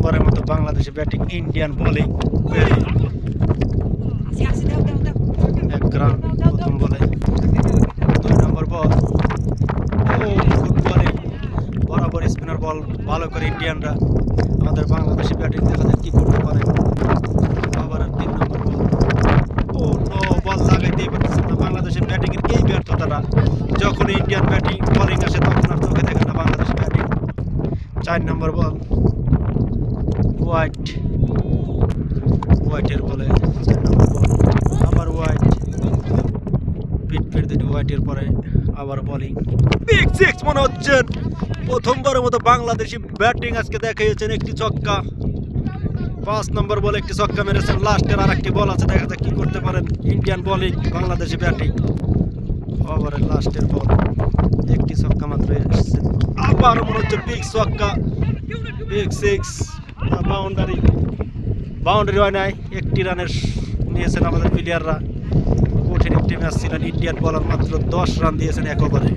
প্রথমবারের মতো বাংলাদেশে ব্যাটিং, ইন্ডিয়ান বোলিং, এক রান প্রথম বলে। 2 নম্বর বল, ও গুড বলিং, বরাবর স্পিনার বল ভালো করে ইন্ডিয়ানরা। আমাদের বাংলাদেশি ব্যাটিং দেখা যায় কি করতে পারে। আবার 3 নম্বর বল, ও নো, বল লাগাইতেই পারতেছে না। বাংলাদেশের ব্যাটিং এর এই ব্যর্থতাটা, যখন ইন্ডিয়ান ব্যাটিং বোলিং আসে তখন আর চোখে দেখে না বাংলাদেশের ব্যাটিং। 4 নম্বর বল, হোয়াইটের বলে 4 নম্বর বল, আবার হোয়াইট, পিট দুটি হোয়াইটের পরে আবার বোলিং, বিগ সিক্স মনে হচ্ছে। প্রথমবারের মতো বাংলাদেশি ব্যাটিং আজকে দেখিয়েছেন একটি ছক্কা। 5 নম্বর বলে একটি ছক্কা মেরেছেন। লাস্টের আর একটি বল আছে, দেখা যাক কি করতে পারেন ইন্ডিয়ান বোলিং, বাংলাদেশি ব্যাটিং। ওভারের লাস্টের বল, একটি ছক্কা মাত্র এসেছে। আবার মনে হচ্ছে বিগ ছক্কা, বিগ সিক্স, বাউন্ডারি হয় নাই। একটি রানের নিয়েছেন আমাদের প্লেয়াররা। কঠিন একটি ম্যাচ ছিলেন। ইন্ডিয়ান বলার মাত্র 10 রান দিয়েছেন 1 ওভারে।